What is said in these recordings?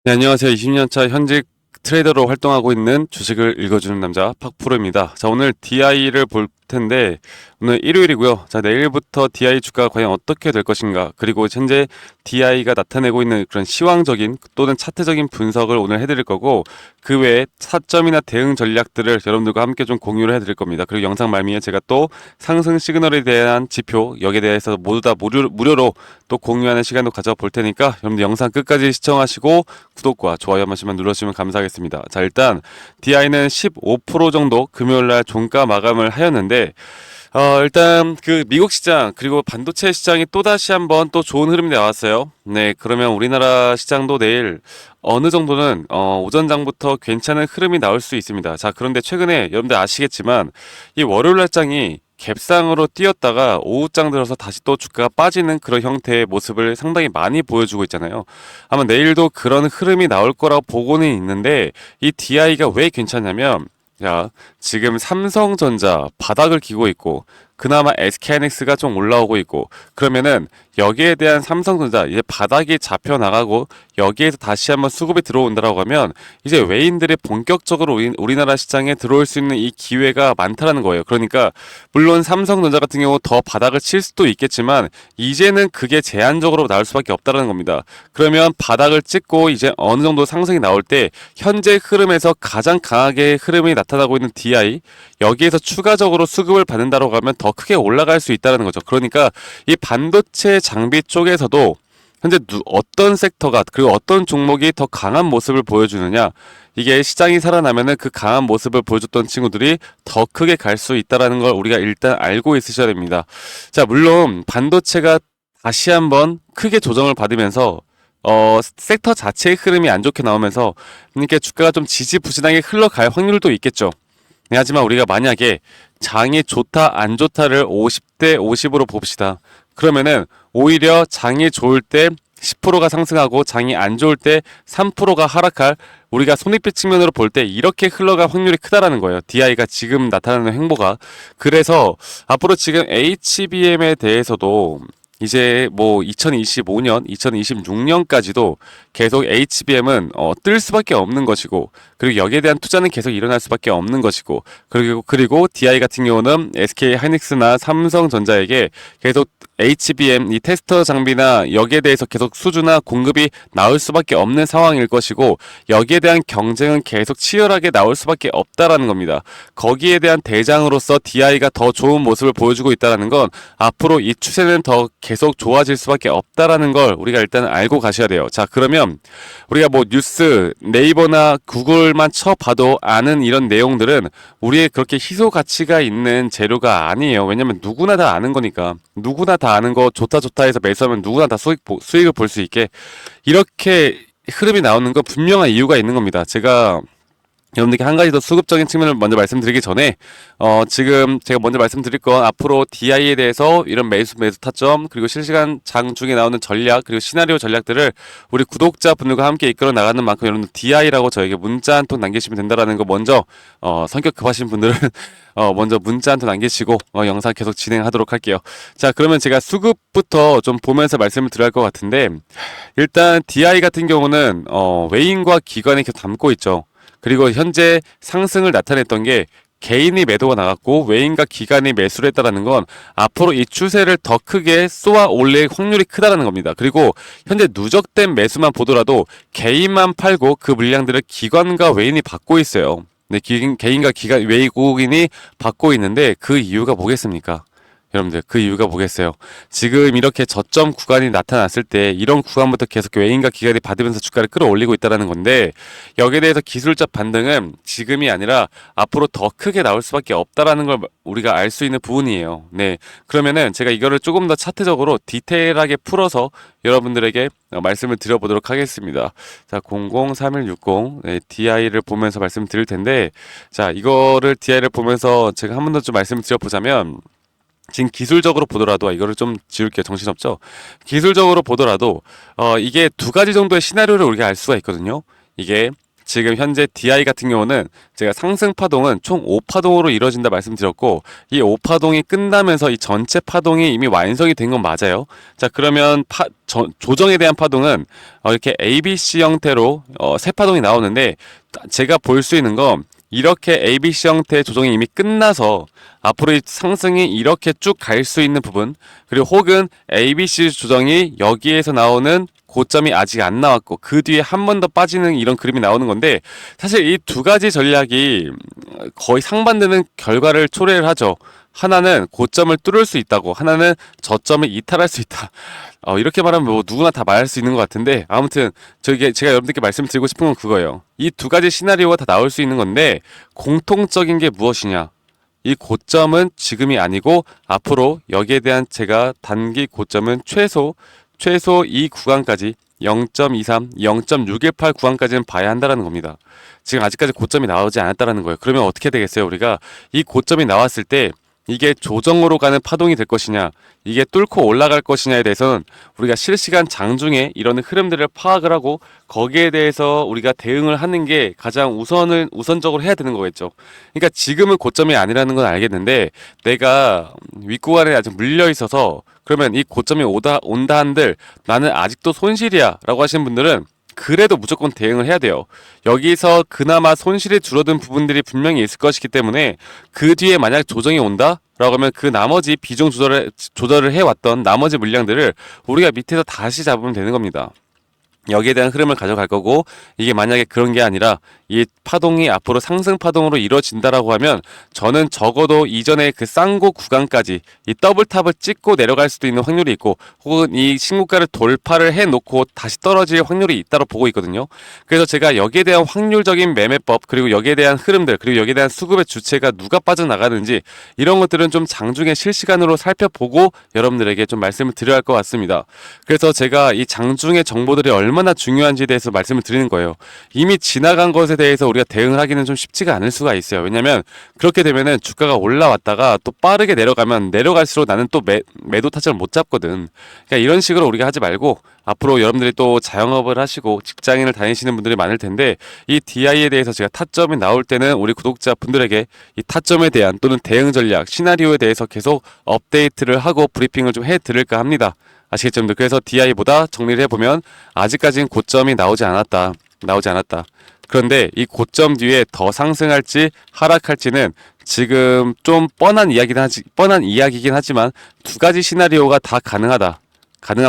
네, 안녕하세요. 20년차 현직 트레이더로 활동하고 있는 주식을 읽어주는 남자 팍프로입니다. 자, 오늘 DI를 볼 텐데 오늘 일요일이고요. 자, 내일부터 DI 주가가 과연 어떻게 될 것인가, 그리고 현재 DI가 나타내고 있는 그런 시황적인 또는 차트적인 분석을 오늘 해드릴 거고, 그 외에 타점이나 대응 전략들을 여러분들과 함께 좀 공유를 해드릴 겁니다. 그리고 영상 말미에 제가 또 상승 시그널에 대한 지표, 여기에 대해서 모두 다 무료로 또 공유하는 시간도 가져볼 테니까 여러분들 영상 끝까지 시청하시고 구독과 좋아요 한 번씩만 눌러주시면 감사하겠습니다. 자, 일단 DI는 15% 정도 금요일날 종가 마감을 하였는데, 일단 그 미국 시장 그리고 반도체 시장이 또다시 한번 또 좋은 흐름이 나왔어요. 네, 그러면 우리나라 시장도 내일 어느 정도는 오전장부터 괜찮은 흐름이 나올 수 있습니다. 자, 그런데 최근에 여러분들 아시겠지만 이 월요일 날장이 갭상으로 뛰었다가 오후장 들어서 다시 또 주가가 빠지는 그런 형태의 모습을 상당히 많이 보여주고 있잖아요. 아마 내일도 그런 흐름이 나올 거라고 보고는 있는데, 이 DI가 왜 괜찮냐면, 자, 지금 삼성전자 바닥을 기고 있고 그나마 SK하이닉스가 좀 올라오고 있고, 그러면은 여기에 대한 삼성전자 이제 바닥이 잡혀 나가고 여기에서 다시 한번 수급이 들어온다라고 하면 이제 외인들이 본격적으로 우리나라 시장에 들어올 수 있는 이 기회가 많다라는 거예요. 그러니까 물론 삼성전자 같은 경우 더 바닥을 칠 수도 있겠지만 이제는 그게 제한적으로 나올 수밖에 없다라는 겁니다. 그러면 바닥을 찍고 이제 어느 정도 상승이 나올 때 현재 흐름에서 가장 강하게 흐름이 나타나고 있는 DI, 여기에서 추가적으로 수급을 받는다라고 하면 더 크게 올라갈 수 있다는 거죠. 그러니까 이 반도체 장비 쪽에서도 현재 어떤 섹터가 그리고 어떤 종목이 더 강한 모습을 보여주느냐, 이게 시장이 살아나면은 그 강한 모습을 보여줬던 친구들이 더 크게 갈 수 있다라는 걸 우리가 일단 알고 있으셔야 됩니다. 자, 물론 반도체가 다시 한번 크게 조정을 받으면서 섹터 자체의 흐름이 안 좋게 나오면서 그러니까 주가가 좀 지지부진하게 흘러갈 확률도 있겠죠. 네, 하지만 우리가 만약에 장이 좋다 안 좋다를 50대 50으로 봅시다. 그러면은 오히려 장이 좋을 때 10%가 상승하고 장이 안 좋을 때 3%가 하락할, 우리가 손익비 측면으로 볼 때 이렇게 흘러갈 확률이 크다라는 거예요. DI가 지금 나타나는 행보가. 그래서 앞으로 지금 HBM에 대해서도 이제 뭐 2025년, 2026년까지도 계속 HBM은 뜰 수밖에 없는 것이고, 그리고 여기에 대한 투자는 계속 일어날 수밖에 없는 것이고, 그리고 DI 같은 경우는 SK 하이닉스나 삼성전자에게 계속 HBM 이 테스터 장비나 여기에 대해서 계속 수주나 공급이 나올 수밖에 없는 상황일 것이고, 여기에 대한 경쟁은 계속 치열하게 나올 수밖에 없다라는 겁니다. 거기에 대한 대장으로서 DI가 더 좋은 모습을 보여주고 있다라는 건 앞으로 이 추세는 더 계속 좋아질 수밖에 없다라는 걸 우리가 일단 알고 가셔야 돼요. 자, 그러면 우리가 뭐 뉴스 네이버나 구글만 쳐봐도 아는 이런 내용들은 우리의 그렇게 희소 가치가 있는 재료가 아니에요. 왜냐면 누구나 다 아는 거니까. 누구나 다 아는 거 좋다 해서 매수하면 누구나 다 수익을 볼 수 있게 이렇게 흐름이 나오는 건 분명한 이유가 있는 겁니다. 제가 여러분들께 한 가지 더 수급적인 측면을 먼저 말씀드리기 전에 지금 제가 먼저 말씀드릴 건, 앞으로 DI에 대해서 이런 매수 타점 그리고 실시간 장중에 나오는 전략 그리고 시나리오 전략들을 우리 구독자분들과 함께 이끌어 나가는 만큼 여러분들 DI라고 저에게 문자 한 통 남기시면 된다라는 거 먼저, 성격 급하신 분들은 먼저 문자 한 통 남기시고 영상 계속 진행하도록 할게요. 자, 그러면 제가 수급부터 좀 보면서 말씀을 드릴 것 같은데, 일단 DI 같은 경우는 외인과 기관이 계속 담고 있죠. 그리고 현재 상승을 나타냈던 게 개인이 매도가 나갔고 외인과 기관이 매수를 했다는 건 앞으로 이 추세를 더 크게 쏘아 올릴 확률이 크다는 겁니다. 그리고 현재 누적된 매수만 보더라도 개인만 팔고 그 물량들을 기관과 외인이 받고 있어요. 네, 개인과 외국인이 받고 있는데 그 이유가 뭐겠습니까? 여러분들, 그 이유가 뭐겠어요? 지금 이렇게 저점 구간이 나타났을 때 이런 구간부터 계속 외인과 기관이 받으면서 주가를 끌어올리고 있다는 건데, 여기에 대해서 기술적 반등은 지금이 아니라 앞으로 더 크게 나올 수밖에 없다라는 걸 우리가 알 수 있는 부분이에요. 네, 그러면은 제가 이거를 조금 더 차트적으로 디테일하게 풀어서 여러분들에게 말씀을 드려보도록 하겠습니다. 자, 003160 네, DI를 보면서 말씀드릴 텐데, 자, 이거를 DI를 보면서 제가 한 번 더 좀 말씀을 드려보자면, 지금 기술적으로 보더라도, 이거를 좀 지울게요. 정신없죠? 기술적으로 보더라도 이게 두 가지 정도의 시나리오를 우리가 알 수가 있거든요. 이게 지금 현재 DI 같은 경우는 제가 상승 파동은 총 5파동으로 이루어진다 말씀드렸고, 이 5파동이 끝나면서 이 전체 파동이 이미 완성이 된 건 맞아요. 자, 그러면 조정에 대한 파동은 이렇게 ABC 형태로 세 파동이 나오는데, 제가 볼 수 있는 건 이렇게 ABC 형태의 조정이 이미 끝나서 앞으로 이 상승이 이렇게 쭉 갈 수 있는 부분, 그리고 혹은 ABC 조정이 여기에서 나오는 고점이 아직 안 나왔고 그 뒤에 한 번 더 빠지는 이런 그림이 나오는 건데, 사실 이 두 가지 전략이 거의 상반되는 결과를 초래를 하죠. 하나는 고점을 뚫을 수 있다고, 하나는 저점을 이탈할 수 있다. 이렇게 말하면 뭐 누구나 다 말할 수 있는 것 같은데, 아무튼 제가 여러분들께 말씀드리고 싶은 건 그거예요. 이 두 가지 시나리오가 다 나올 수 있는 건데, 공통적인 게 무엇이냐? 이 고점은 지금이 아니고 앞으로 여기에 대한 제가 단기 고점은 최소 이 구간까지 0.23, 0.618 구간까지는 봐야 한다는 겁니다. 지금 아직까지 고점이 나오지 않았다는 거예요. 그러면 어떻게 되겠어요? 우리가 이 고점이 나왔을 때 이게 조정으로 가는 파동이 될 것이냐, 이게 뚫고 올라갈 것이냐에 대해서는 우리가 실시간 장중에 이런 흐름들을 파악을 하고 거기에 대해서 우리가 대응을 하는 게 가장 우선적으로 해야 되는 거겠죠. 그러니까 지금은 고점이 아니라는 건 알겠는데, 내가 윗구간에 아직 물려 있어서 그러면 이 고점이 온다 한들 나는 아직도 손실이야 라고 하시는 분들은 그래도 무조건 대응을 해야 돼요. 여기서 그나마 손실이 줄어든 부분들이 분명히 있을 것이기 때문에 그 뒤에 만약 조정이 온다? 라고 하면 그 나머지 비중 조절을 해왔던 나머지 물량들을 우리가 밑에서 다시 잡으면 되는 겁니다. 여기에 대한 흐름을 가져갈 거고, 이게 만약에 그런 게 아니라 이 파동이 앞으로 상승 파동으로 이루어진다라고 하면 저는 적어도 이전에 그 쌍고 구간까지 이 더블탑을 찍고 내려갈 수도 있는 확률이 있고, 혹은 이 신고가를 돌파를 해놓고 다시 떨어질 확률이 있다고 보고 있거든요. 그래서 제가 여기에 대한 확률적인 매매법, 그리고 여기에 대한 흐름들, 그리고 여기에 대한 수급의 주체가 누가 빠져나가는지 이런 것들은 좀 장중에 실시간으로 살펴보고 여러분들에게 좀 말씀을 드려야 할 것 같습니다. 그래서 제가 이 장중의 정보들이 얼마나 중요한지에 대해서 말씀을 드리는 거예요. 이미 지나간 것에 대해서 우리가 대응을 하기는 좀 쉽지가 않을 수가 있어요. 왜냐면 그렇게 되면은 주가가 올라왔다가 또 빠르게 내려가면 내려갈수록 나는 또 매도 타점을 못 잡거든. 그러니까 이런 식으로 우리가 하지 말고, 앞으로 여러분들이 또 자영업을 하시고 직장인을 다니시는 분들이 많을 텐데, 이 DI에 대해서 제가 타점이 나올 때는 우리 구독자분들에게 이 타점에 대한 또는 대응 전략, 시나리오에 대해서 계속 업데이트를 하고 브리핑을 좀 해드릴까 합니다. 아시겠죠? 여러분들? 그래서 DI보다 정리를 해보면 아직까지는 고점이 나오지 않았다. 그런데 이 고점 뒤에 더 상승할지 하락할지는 지금 좀 뻔한 이야기긴 하지만 두 가지 시나리오가 다 가능한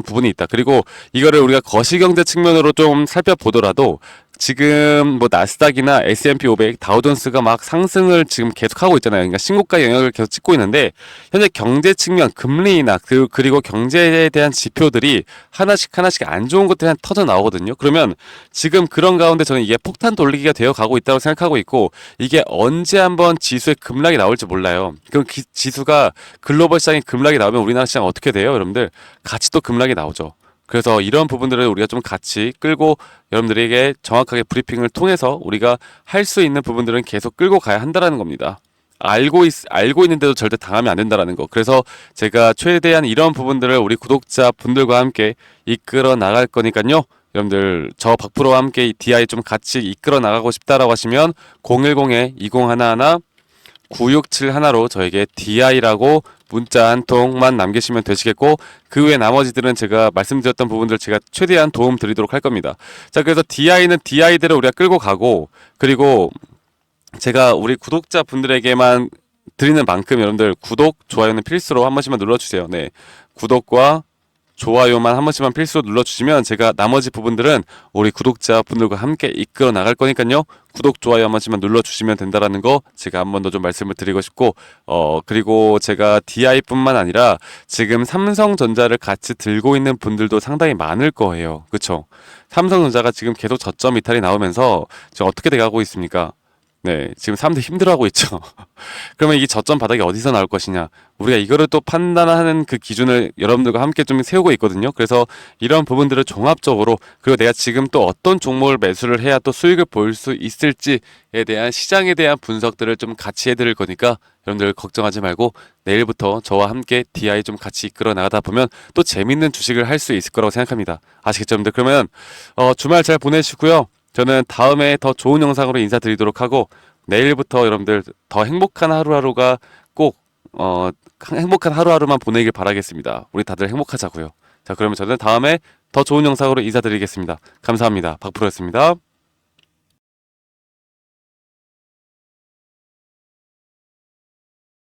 부분이 있다. 그리고 이거를 우리가 거시경제 측면으로 좀 살펴보더라도 지금 뭐 나스닥이나 S&P 500, 다우존스가 막 상승을 지금 계속하고 있잖아요. 그러니까 신고가 영역을 계속 찍고 있는데, 현재 경제 측면, 금리나 그리고 경제에 대한 지표들이 하나씩 안 좋은 것들이 터져 나오거든요. 그러면 지금 그런 가운데 저는 이게 폭탄 돌리기가 되어 가고 있다고 생각하고 있고, 이게 언제 한번 지수의 급락이 나올지 몰라요. 그럼 지수가 글로벌 시장에 급락이 나오면 우리나라 시장 어떻게 돼요, 여러분들? 같이 또 급락이 나오죠. 그래서 이런 부분들을 우리가 좀 같이 끌고 여러분들에게 정확하게 브리핑을 통해서 우리가 할 수 있는 부분들은 계속 끌고 가야 한다는 겁니다. 알고 있는데도 절대 당하면 안 된다는 거. 그래서 제가 최대한 이런 부분들을 우리 구독자 분들과 함께 이끌어 나갈 거니까요. 여러분들 저 박프로와 함께 이 DI 좀 같이 이끌어 나가고 싶다라고 하시면 010-2011-9671로 저에게 DI라고 문자 한 통만 남기시면 되시겠고, 그 외 나머지들은 제가 말씀드렸던 부분들 제가 최대한 도움 드리도록 할 겁니다. 자, 그래서 DI는 DI대로 우리가 끌고 가고, 그리고 제가 우리 구독자 분들에게만 드리는 만큼 여러분들 구독, 좋아요는 필수로 한 번씩만 눌러주세요. 네, 구독과 좋아요만 한 번씩만 필수로 눌러주시면 제가 나머지 부분들은 우리 구독자분들과 함께 이끌어 나갈 거니까요. 구독, 좋아요 한 번씩만 눌러주시면 된다라는 거 제가 한 번 더 좀 말씀을 드리고 싶고, 그리고 제가 DI뿐만 아니라 지금 삼성전자를 같이 들고 있는 분들도 상당히 많을 거예요. 그쵸? 삼성전자가 지금 계속 저점 이탈이 나오면서 지금 어떻게 돼가고 있습니까? 네, 지금 사람들 힘들어하고 있죠. 그러면 이 저점 바닥이 어디서 나올 것이냐, 우리가 이거를 또 판단하는 그 기준을 여러분들과 함께 좀 세우고 있거든요. 그래서 이런 부분들을 종합적으로, 그리고 내가 지금 또 어떤 종목을 매수를 해야 또 수익을 볼 수 있을지에 대한 시장에 대한 분석들을 좀 같이 해드릴 거니까 여러분들 걱정하지 말고 내일부터 저와 함께 DI 좀 같이 이끌어 나가다 보면 또 재밌는 주식을 할 수 있을 거라고 생각합니다. 아시겠죠, 여러분들? 그러면 주말 잘 보내시고요. 저는 다음에 더 좋은 영상으로 인사드리도록 하고 내일부터 여러분들 더 행복한 하루하루가 꼭 행복한 하루하루만 보내길 바라겠습니다. 우리 다들 행복하자고요. 자, 그러면 저는 다음에 더 좋은 영상으로 인사드리겠습니다. 감사합니다. 박프로였습니다.